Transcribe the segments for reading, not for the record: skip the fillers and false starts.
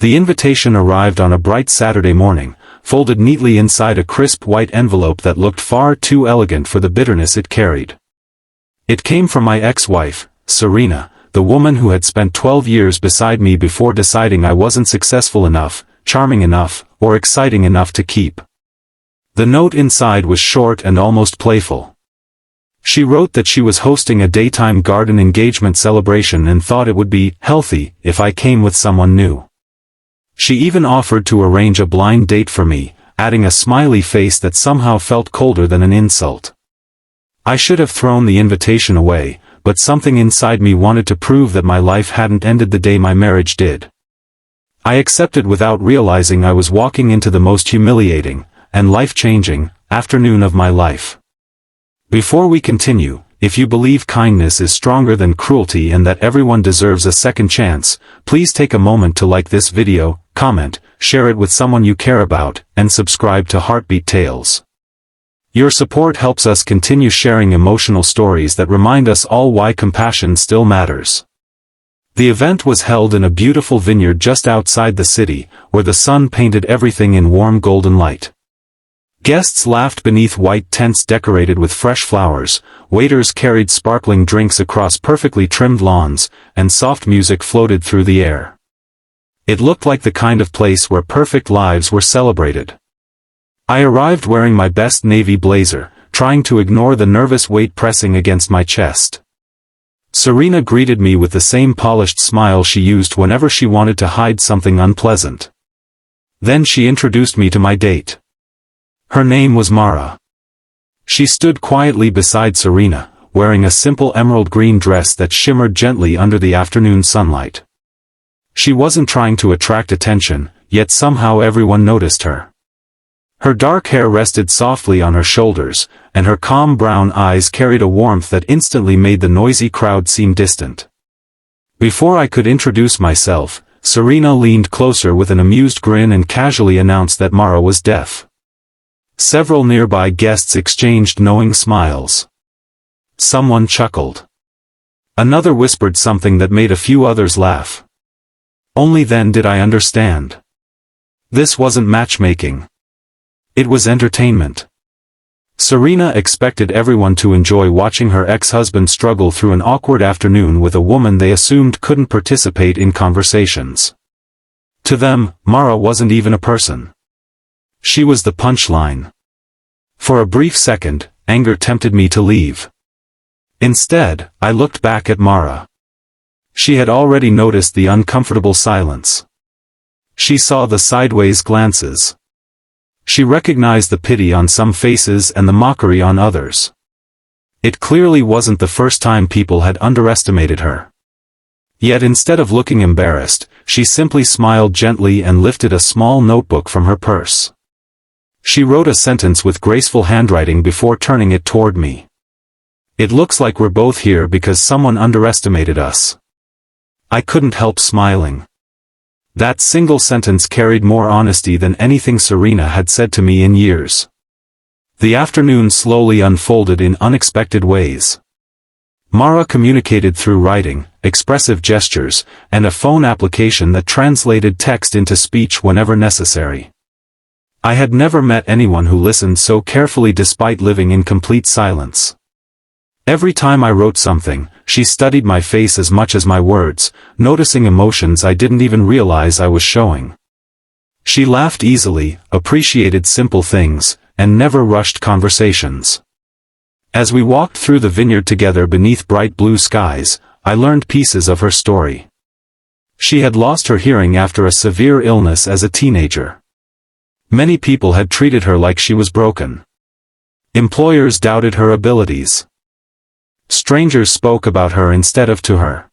The invitation arrived on a bright Saturday morning, folded neatly inside a crisp white envelope that looked far too elegant for the bitterness it carried. It came from my ex-wife, Serena, the woman who had spent 12 years beside me before deciding I wasn't successful enough, charming enough, or exciting enough to keep. The note inside was short and almost playful. She wrote that she was hosting a daytime garden engagement celebration and thought it would be healthy if I came with someone new. She even offered to arrange a blind date for me, adding a smiley face that somehow felt colder than an insult. I should have thrown the invitation away, but something inside me wanted to prove that my life hadn't ended the day my marriage did. I accepted without realizing I was walking into the most humiliating and life-changing afternoon of my life. Before we continue, if you believe kindness is stronger than cruelty and that everyone deserves a second chance, please take a moment to like this video, comment, share it with someone you care about, and subscribe to Heartbeat Tales. Your support helps us continue sharing emotional stories that remind us all why compassion still matters. The event was held in a beautiful vineyard just outside the city, where the sun painted everything in warm golden light. Guests laughed beneath white tents decorated with fresh flowers, waiters carried sparkling drinks across perfectly trimmed lawns, and soft music floated through the air. It looked like the kind of place where perfect lives were celebrated. I arrived wearing my best navy blazer, trying to ignore the nervous weight pressing against my chest. Serena greeted me with the same polished smile she used whenever she wanted to hide something unpleasant. Then she introduced me to my date. Her name was Mara. She stood quietly beside Serena, wearing a simple emerald green dress that shimmered gently under the afternoon sunlight. She wasn't trying to attract attention, yet somehow everyone noticed her. Her dark hair rested softly on her shoulders, and her calm brown eyes carried a warmth that instantly made the noisy crowd seem distant. Before I could introduce myself, Serena leaned closer with an amused grin and casually announced that Mara was deaf. Several nearby guests exchanged knowing smiles. Someone chuckled. Another whispered something that made a few others laugh. Only then did I understand. This wasn't matchmaking. It was entertainment. Serena expected everyone to enjoy watching her ex-husband struggle through an awkward afternoon with a woman they assumed couldn't participate in conversations. To them, Mara wasn't even a person. She was the punchline. For a brief second, anger tempted me to leave. Instead, I looked back at Mara. She had already noticed the uncomfortable silence. She saw the sideways glances. She recognized the pity on some faces and the mockery on others. It clearly wasn't the first time people had underestimated her. Yet instead of looking embarrassed, she simply smiled gently and lifted a small notebook from her purse. She wrote a sentence with graceful handwriting before turning it toward me. "It looks like we're both here because someone underestimated us." I couldn't help smiling. That single sentence carried more honesty than anything Serena had said to me in years. The afternoon slowly unfolded in unexpected ways. Mara communicated through writing, expressive gestures, and a phone application that translated text into speech whenever necessary. I had never met anyone who listened so carefully despite living in complete silence. Every time I wrote something, she studied my face as much as my words, noticing emotions I didn't even realize I was showing. She laughed easily, appreciated simple things, and never rushed conversations. As we walked through the vineyard together beneath bright blue skies, I learned pieces of her story. She had lost her hearing after a severe illness as a teenager. Many people had treated her like she was broken. Employers doubted her abilities. Strangers spoke about her instead of to her.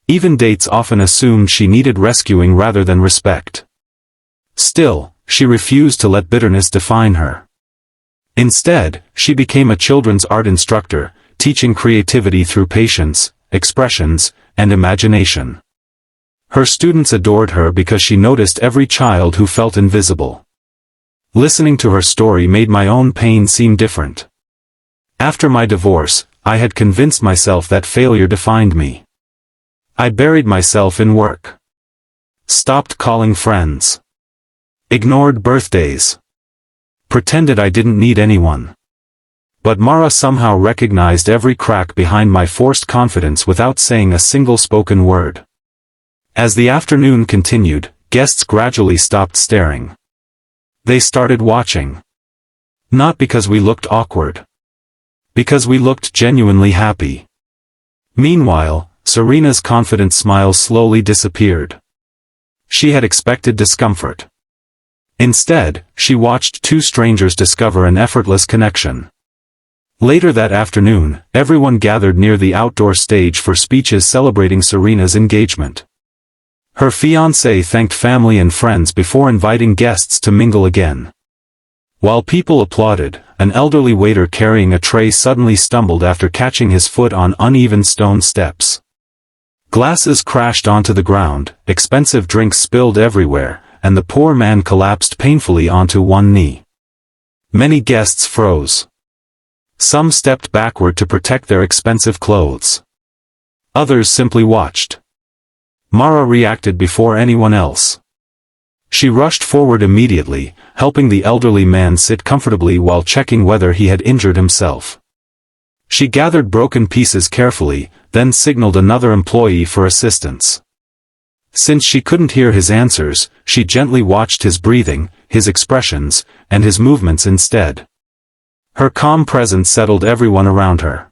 Even dates often assumed she needed rescuing rather than respect. Still, she refused to let bitterness define her. Instead, she became a children's art instructor, teaching creativity through patience, expressions, and imagination. Her students adored her because she noticed every child who felt invisible. Listening to her story made my own pain seem different. After my divorce, I had convinced myself that failure defined me. I buried myself in work. Stopped calling friends. Ignored birthdays. Pretended I didn't need anyone. But Mara somehow recognized every crack behind my forced confidence without saying a single spoken word. As the afternoon continued, guests gradually stopped staring. They started watching. Not because we looked awkward. Because we looked genuinely happy. Meanwhile, Serena's confident smile slowly disappeared. She had expected discomfort. Instead, she watched two strangers discover an effortless connection. Later that afternoon, everyone gathered near the outdoor stage for speeches celebrating Serena's engagement. Her fiancé thanked family and friends before inviting guests to mingle again. While people applauded, an elderly waiter carrying a tray suddenly stumbled after catching his foot on uneven stone steps. Glasses crashed onto the ground, expensive drinks spilled everywhere, and the poor man collapsed painfully onto one knee. Many guests froze. Some stepped backward to protect their expensive clothes. Others simply watched. Mara reacted before anyone else. She rushed forward immediately, helping the elderly man sit comfortably while checking whether he had injured himself. She gathered broken pieces carefully, then signaled another employee for assistance. Since she couldn't hear his answers, she gently watched his breathing, his expressions, and his movements instead. Her calm presence settled everyone around her.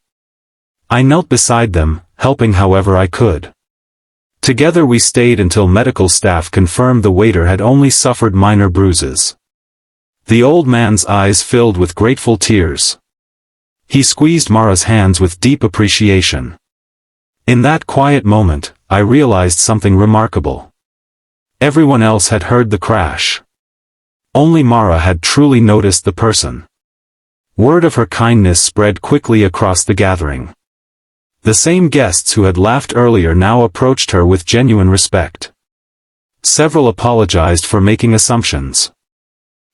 I knelt beside them, helping however I could. Together we stayed until medical staff confirmed the waiter had only suffered minor bruises. The old man's eyes filled with grateful tears. He squeezed Mara's hands with deep appreciation. In that quiet moment, I realized something remarkable. Everyone else had heard the crash. Only Mara had truly noticed the person. Word of her kindness spread quickly across the gathering. The same guests who had laughed earlier now approached her with genuine respect. Several apologized for making assumptions.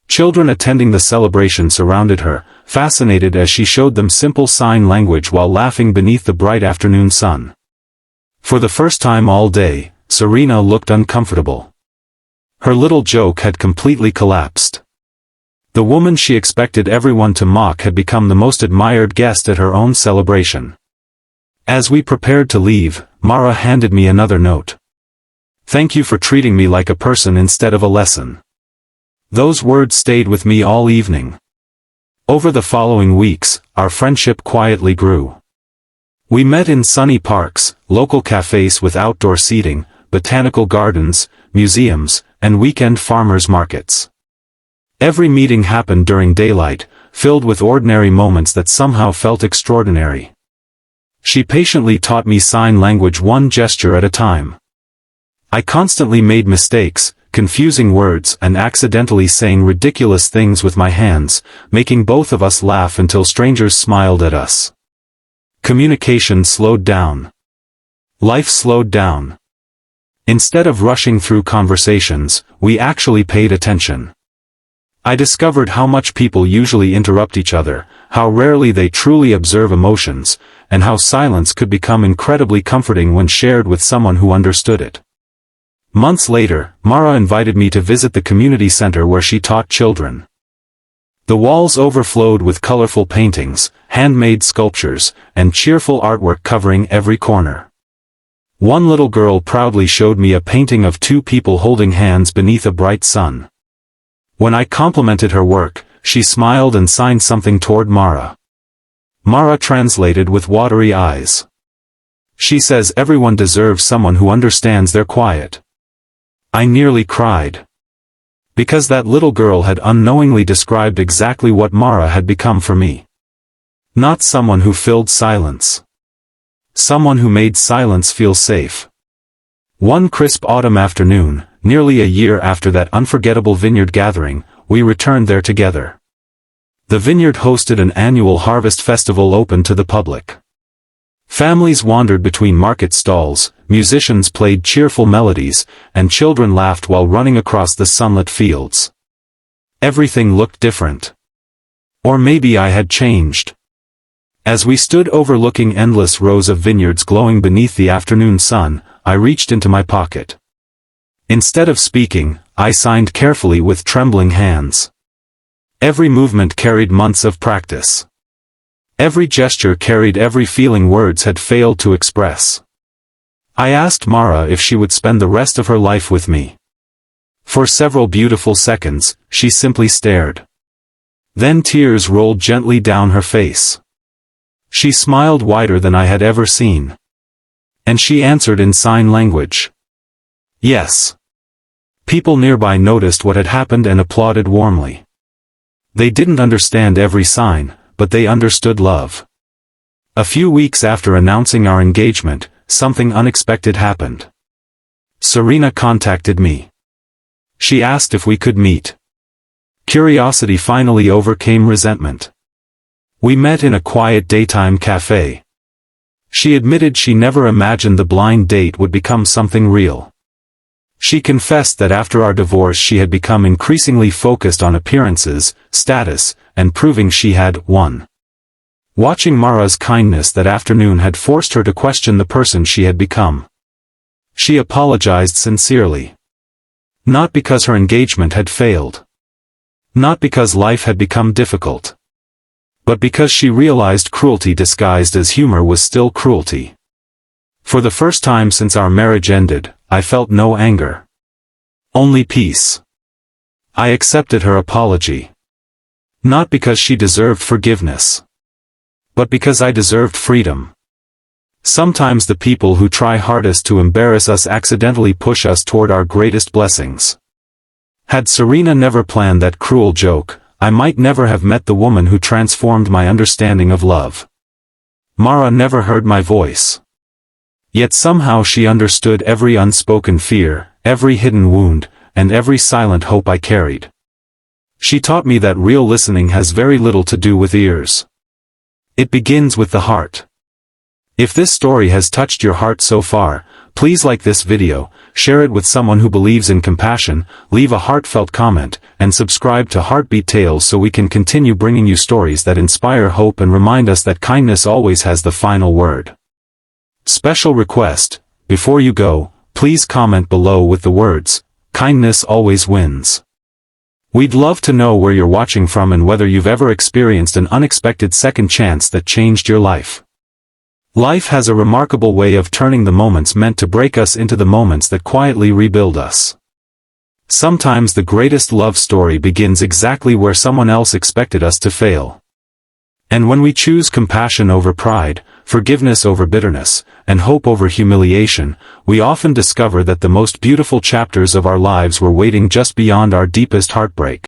Children attending the celebration surrounded her, fascinated as she showed them simple sign language while laughing beneath the bright afternoon sun. For the first time all day, Serena looked uncomfortable. Her little joke had completely collapsed. The woman she expected everyone to mock had become the most admired guest at her own celebration. As we prepared to leave, Mara handed me another note. "Thank you for treating me like a person instead of a lesson." Those words stayed with me all evening. Over the following weeks, our friendship quietly grew. We met in sunny parks, local cafes with outdoor seating, botanical gardens, museums, and weekend farmers markets. Every meeting happened during daylight, filled with ordinary moments that somehow felt extraordinary. She patiently taught me sign language one gesture at a time. I constantly made mistakes, confusing words and accidentally saying ridiculous things with my hands, making both of us laugh until strangers smiled at us. Communication slowed down. Life slowed down. Instead of rushing through conversations, we actually paid attention. I discovered how much people usually interrupt each other, how rarely they truly observe emotions, and how silence could become incredibly comforting when shared with someone who understood it. Months later, Mara invited me to visit the community center where she taught children. The walls overflowed with colorful paintings, handmade sculptures, and cheerful artwork covering every corner. One little girl proudly showed me a painting of two people holding hands beneath a bright sun. When I complimented her work, she smiled and signed something toward Mara. Mara translated with watery eyes. "She says everyone deserves someone who understands their quiet." I nearly cried. Because that little girl had unknowingly described exactly what Mara had become for me. Not someone who filled silence. Someone who made silence feel safe. One crisp autumn afternoon, nearly a year after that unforgettable vineyard gathering, we returned there together. The vineyard hosted an annual harvest festival open to the public. Families wandered between market stalls, musicians played cheerful melodies, and children laughed while running across the sunlit fields. Everything looked different. Or maybe I had changed. As we stood overlooking endless rows of vineyards glowing beneath the afternoon sun, I reached into my pocket. Instead of speaking, I signed carefully with trembling hands. Every movement carried months of practice. Every gesture carried every feeling words had failed to express. I asked Mara if she would spend the rest of her life with me. For several beautiful seconds, she simply stared. Then tears rolled gently down her face. She smiled wider than I had ever seen. And she answered in sign language. Yes. People nearby noticed what had happened and applauded warmly. They didn't understand every sign, but they understood love. A few weeks after announcing our engagement, something unexpected happened. Serena contacted me. She asked if we could meet. Curiosity finally overcame resentment. We met in a quiet daytime cafe. She admitted she never imagined the blind date would become something real. She confessed that after our divorce she had become increasingly focused on appearances, status, and proving she had won. Watching Mara's kindness that afternoon had forced her to question the person she had become. She apologized sincerely. Not because her engagement had failed. Not because life had become difficult. But because she realized cruelty disguised as humor was still cruelty. For the first time since our marriage ended, I felt no anger. Only peace. I accepted her apology. Not because she deserved forgiveness. But because I deserved freedom. Sometimes the people who try hardest to embarrass us accidentally push us toward our greatest blessings. Had Serena never planned that cruel joke, I might never have met the woman who transformed my understanding of love. Mara never heard my voice. Yet somehow she understood every unspoken fear, every hidden wound, and every silent hope I carried. She taught me that real listening has very little to do with ears. It begins with the heart. If this story has touched your heart so far, please like this video, share it with someone who believes in compassion, leave a heartfelt comment, and subscribe to Heartbeat Tales so we can continue bringing you stories that inspire hope and remind us that kindness always has the final word. Special request, before you go, please comment below with the words, "Kindness always wins." We'd love to know where you're watching from and whether you've ever experienced an unexpected second chance that changed your life. Life has a remarkable way of turning the moments meant to break us into the moments that quietly rebuild us. Sometimes the greatest love story begins exactly where someone else expected us to fail. And when we choose compassion over pride, forgiveness over bitterness, and hope over humiliation, we often discover that the most beautiful chapters of our lives were waiting just beyond our deepest heartbreak.